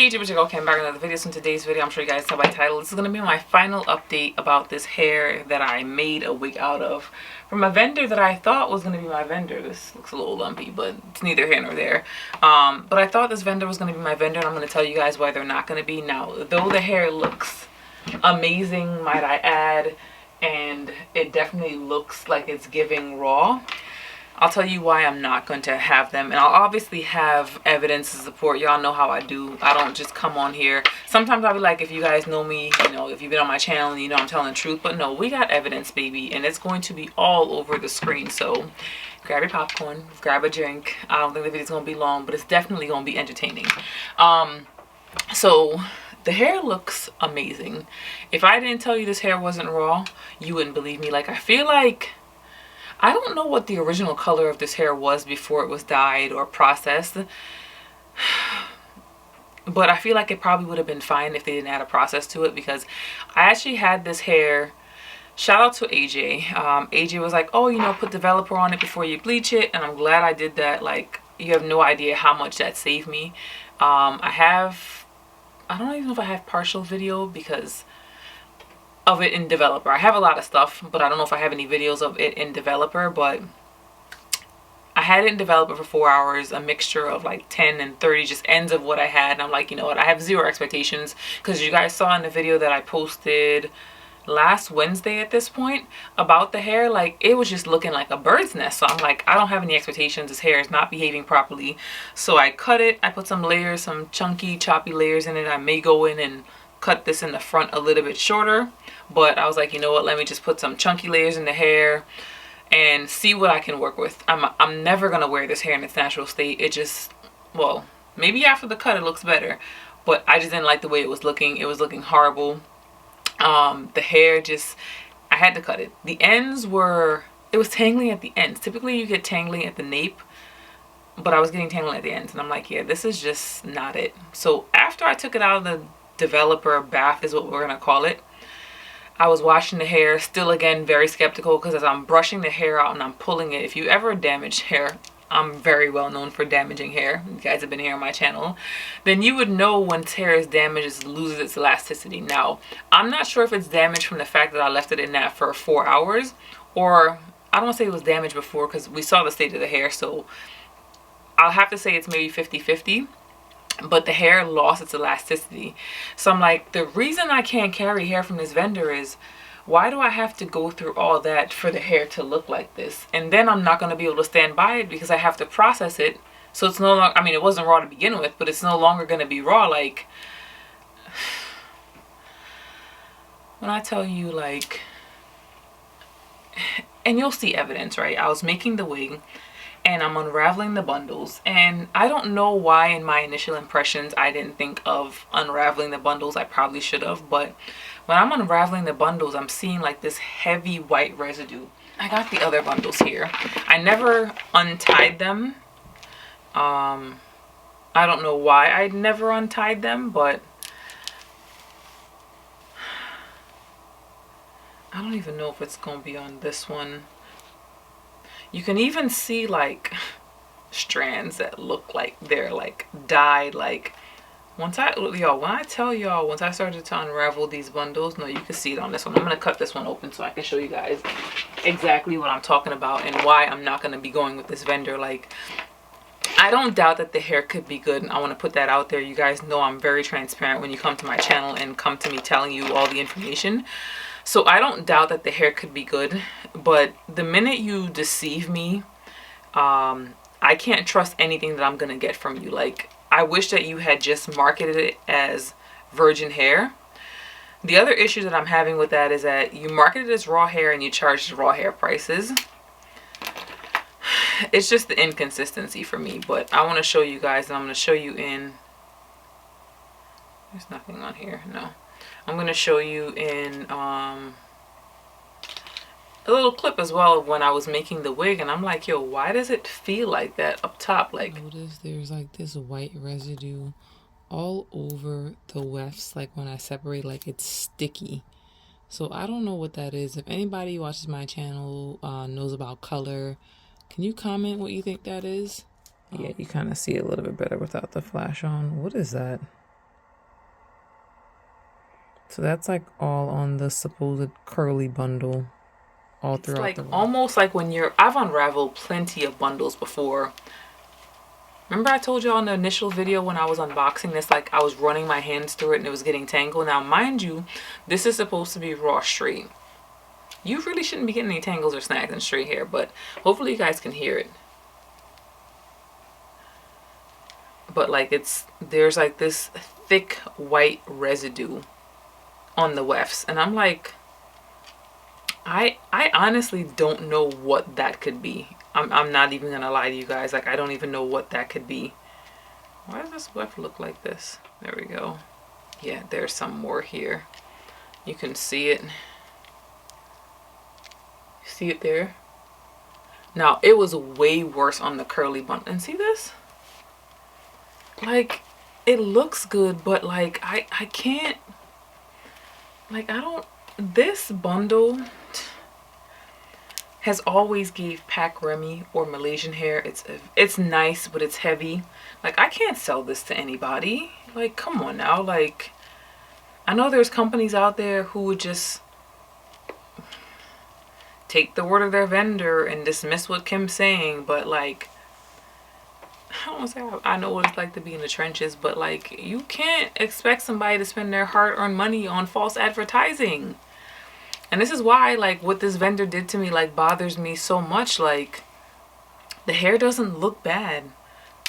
Hey YouTube, it's your girl Kim back with another video. So in today's video, I'm sure you guys saw by title, this is going to be my final update about this hair that I made a wig out of from a vendor that I thought was going to be my vendor. This looks a little lumpy, but it's neither here nor there. But I thought this vendor was going to be my vendor, and I'm going to tell you guys why they're not going to be. Now, though the hair looks amazing, might I add, and it definitely looks like it's giving raw, I'll tell you why I'm not going to have them. And I'll obviously have evidence to support. Y'all know how I do. I don't just come on here. Sometimes I'll be like, if you guys know me, you know, if you've been on my channel, you know I'm telling the truth. But no, we got evidence, baby. And it's going to be all over the screen. So grab your popcorn, grab a drink. I don't think the video's going to be long, but it's definitely going to be entertaining. So the hair looks amazing. If I didn't tell you this hair wasn't raw, you wouldn't believe me. Like, I feel like, I don't know what the original color of this hair was before it was dyed or processed, but I feel like it probably would have been fine if they didn't add a process to it, because I actually had this hair, shout out to AJ. AJ was like, oh, you know, put developer on it before you bleach it, and I'm glad I did that. Like, you have no idea how much that saved me. I don't even know if I have partial video because of it in developer. I have a lot of stuff, but I don't know if I have any videos of it in developer. But I had it in developer for 4 hours, a mixture of like 10 and 30 just ends of what I had, and I'm like, you know what, I have zero expectations, because you guys saw in the video that I posted last Wednesday at this point about the hair, like, it was just looking like a bird's nest. So I'm like, I don't have any expectations. This hair is not behaving properly. So I cut it. I put some layers, some chunky choppy layers in it. I may go in and cut this in the front a little bit shorter, but I was like, you know what, let me just put some chunky layers in the hair and see what I can work with. I'm never gonna wear this hair in its natural state. It just, well, maybe after the cut it looks better, but I just didn't like the way it was looking. It was looking horrible. The hair just, I had to cut it. The ends were, it was tangling at the ends. Typically you get tangling at the nape, but I was getting tangling at the ends, and I'm like, yeah, this is just not it. So after I took it out of the developer bath, is what we're gonna call it, I was washing the hair, still again very skeptical, because as I'm brushing the hair out and I'm pulling it, if you ever damage hair, I'm very well known for damaging hair, you guys have been here on my channel, then you would know when hair is damaged, it loses its elasticity. Now, I'm not sure if it's damaged from the fact that I left it in that for 4 hours, or I don't want to say it was damaged before, because we saw the state of the hair, so I'll have to say it's maybe 50-50. But the hair lost its elasticity. So I'm like, the reason I can't carry hair from this vendor is, why do I have to go through all that for the hair to look like this? And then I'm not going to be able to stand by it, because I have to process it. So it's no longer, I mean, it wasn't raw to begin with, but it's no longer going to be raw. Like, when I tell you, like, and you'll see evidence, right? I was making the wig, and I'm unraveling the bundles, and I don't know why in my initial impressions I didn't think of unraveling the bundles. I probably should have, but when I'm unraveling the bundles, I'm seeing like this heavy white residue. I got the other bundles here. I never untied them. I don't know why I never untied them, but I don't even know if it's gonna be on this one. You can even see like strands that look like they're like dyed. Like, once I, y'all, when I tell y'all, once I started to unravel these bundles, no, you can see it on this one. I'm gonna cut this one open so I can show you guys exactly what I'm talking about and why I'm not gonna be going with this vendor. Like, I don't doubt that the hair could be good, and I want to put that out there. You guys know I'm very transparent when you come to my channel and come to me telling you all the information. So I don't doubt that the hair could be good, but the minute you deceive me, I can't trust anything that I'm gonna get from you. Like, I wish that you had just marketed it as virgin hair. The other issue that I'm having with that is that you marketed it as raw hair and you charged raw hair prices. It's just the inconsistency for me, but I want to show you guys, and I'm going to show you in, there's nothing on here, no. I'm going to show you in a little clip as well of when I was making the wig, and I'm like, yo, why does it feel like that up top? Like, notice there's like this white residue all over the wefts, like when I separate, like it's sticky. So I don't know what that is. If anybody watches my channel knows about color, can you comment what you think that is? yeah, you kind of see it a little bit better without the flash on. What is that? So that's like all on the supposed curly bundle all It's throughout like the row. almost like when I've unraveled plenty of bundles before. Remember I told you all in the initial video when I was unboxing this, like I was running my hands through it and it was getting tangled. Now, mind you, this is supposed to be raw straight. You really shouldn't be getting any tangles or snags in straight hair, but hopefully you guys can hear it. But like there's like this thick white residue on the wefts. And I'm like, I honestly don't know what that could be. I'm not even gonna lie to you guys. Like, I don't even know what that could be. Why does this weft look like this? There we go. Yeah, there's some more here. You can see it. See it there? Now, it was way worse on the curly bun. And see this? Like, it looks good, but like, I can't, like, I don't, this bundle has always gave Pac Remy or Malaysian hair. It's nice, but it's heavy. Like, I can't sell this to anybody. Like, come on now. Like, I know there's companies out there who would just take the word of their vendor and dismiss what Kim's saying, but like, I don't want to say I know what it's like to be in the trenches, but like, you can't expect somebody to spend their hard-earned money on false advertising. And this is why, like, what this vendor did to me, like, bothers me so much. Like, the hair doesn't look bad.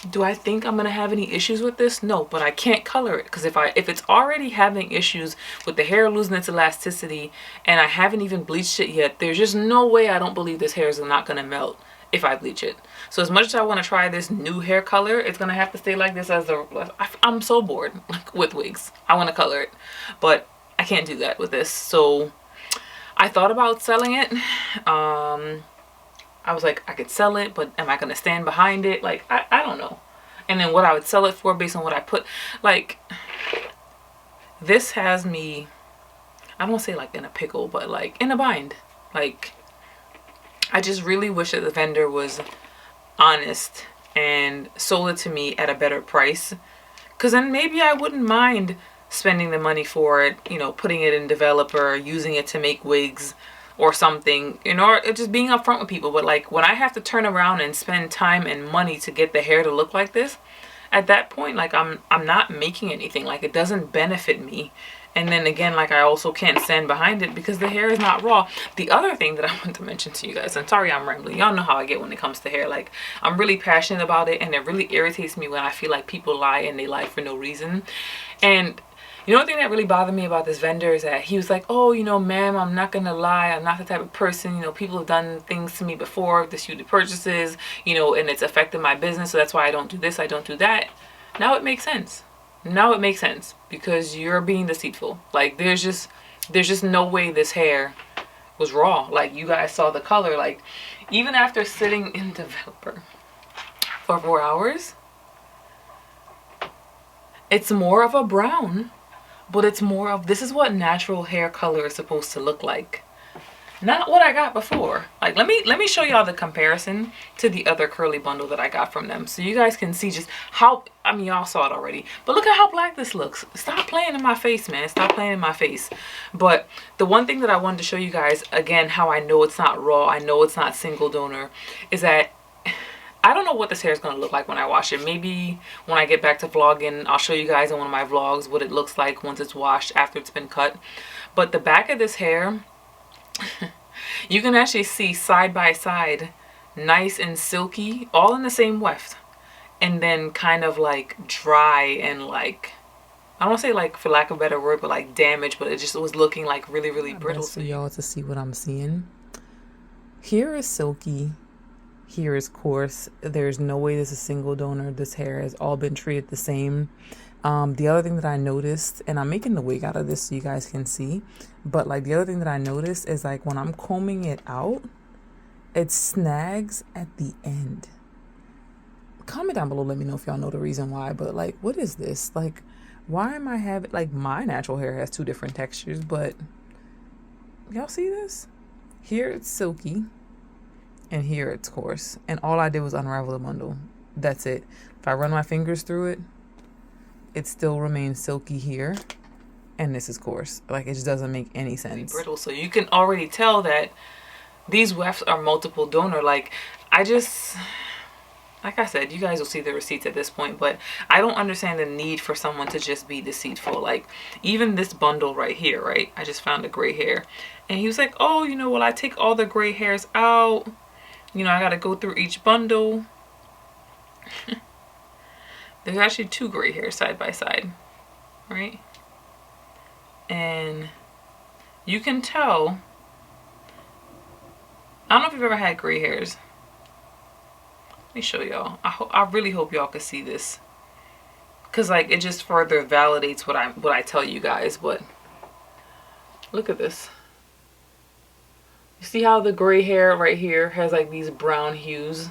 Do I think I'm gonna have any issues with this? No, but I can't color it, because if it's already having issues with the hair losing its elasticity and I haven't even bleached it yet, there's just no way I don't believe this hair is not gonna melt if I bleach it. So as much as I want to try this new hair color, it's gonna have to stay like this. I'm so bored, like, with wigs. I want to color it, but I can't do that with this. So I thought about selling it. I was like, I could sell it, but am I gonna stand behind it? Like, I don't know. And then what I would sell it for based on what I put, like, this has me, I don't want to say like in a pickle, but like in a bind. Like, I just really wish that the vendor was honest and sold it to me at a better price, because then maybe I wouldn't mind spending the money for it, you know, putting it in developer, using it to make wigs or something, you know, or just being upfront with people. But like, when I have to turn around and spend time and money to get the hair to look like this, at that point, like, I'm not making anything. Like, it doesn't benefit me. And then again, like, I also can't stand behind it because the hair is not raw. The other thing that I want to mention to you guys, and sorry I'm rambling, y'all know how I get when it comes to hair. Like, I'm really passionate about it, and it really irritates me when I feel like people lie, and they lie for no reason. And you know, one thing that really bothered me about this vendor is that he was like, oh, you know, ma'am, I'm not gonna lie, I'm not the type of person, you know, people have done things to me before, disputed purchases, you know, and it's affected my business, so that's why I don't do this, I don't do that. Now it makes sense. Now it makes sense, because you're being deceitful. Like, there's just no way this hair was raw. Like, you guys saw the color. Like, even after sitting in developer for 4 hours, it's more of a brown, but it's more of, this is what natural hair color is supposed to look like, not what I got before. Like, let me show y'all the comparison to the other curly bundle that I got from them, so you guys can see just how, I mean, y'all saw it already, but look at how black this looks. Stop playing in my face, man. Stop playing in my face. But the one thing that I wanted to show you guys, again, how I know it's not raw, I know it's not single donor, is that I don't know what this hair is going to look like when I wash it. Maybe when I get back to vlogging, I'll show you guys in one of my vlogs what it looks like once it's washed after it's been cut. But the back of this hair, you can actually see side by side, nice and silky, all in the same weft. And then kind of like dry and like, I don't want to say, like, for lack of a better word, but like damaged, but it just was looking like really, really brittle. For y'all to see what I'm seeing. Here is silky. Here is coarse. There's no way this is single donor. This hair has all been treated the same. The other thing that I noticed, and I'm making the wig out of this so you guys can see, but like, the other thing that I noticed is, like, when I'm combing it out, it snags at the end. Comment down below, let me know if y'all know the reason why. But like, what is this? Like, why am I having, like, my natural hair has 2 different textures, but y'all see this? Here it's silky, and here it's coarse, and all I did was unravel the bundle. That's it. If I run my fingers through it, it still remains silky here, and this is coarse. Like, it just doesn't make any sense. Brittle, so you can already tell that these wefts are multiple donor. Like I said, you guys will see the receipts at this point, but I don't understand the need for someone to just be deceitful. Like even this bundle right here, right? I just found a gray hair and he was like, oh, you know, well, I take all the gray hairs out. You know, I got to go through each bundle. There's actually 2 gray hairs side by side, right? And you can tell, I don't know if you've ever had gray hairs. Let me show y'all. I really hope y'all can see this, because like it just further validates what I tell you guys. But look at this. You see how the gray hair right here has like these brown hues?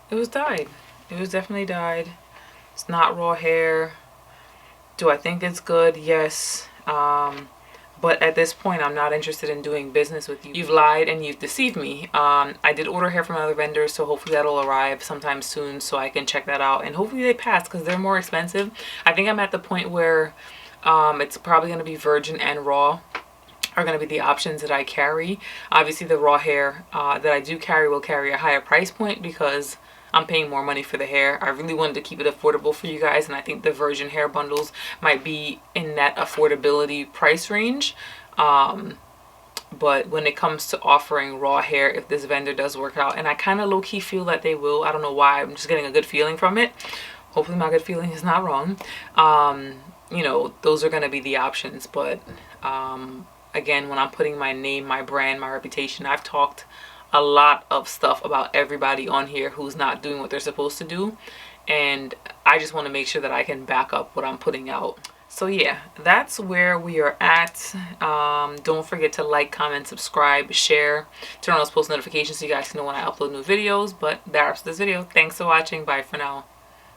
It was dyed. It was definitely dyed. It's not raw hair. Do I think it's good? Yes. But at this point, I'm not interested in doing business with you. You've lied and you've deceived me. I did order hair from other vendors, so hopefully that'll arrive sometime soon so I can check that out. And hopefully they pass, because they're more expensive. I think I'm at the point where it's probably going to be virgin and raw are going to be the options that I carry. Obviously, the raw hair that I do carry will carry a higher price point because I'm paying more money for the hair. I really wanted to keep it affordable for you guys, and I think the virgin hair bundles might be in that affordability price range. But when it comes to offering raw hair, if this vendor does work out, and I kind of low-key feel that they will, I don't know why, I'm just getting a good feeling from it. Hopefully my good feeling is not wrong. You know, those are going to be the options. But again, when I'm putting my name, my brand, my reputation, I've talked a lot of stuff about everybody on here who's not doing what they're supposed to do, and I just want to make sure that I can back up what I'm putting out. So yeah, that's where we are at. Don't forget to like, comment, subscribe, share, turn on those post notifications so you guys can know when I upload new videos. But that wraps this video. Thanks for watching. Bye for now.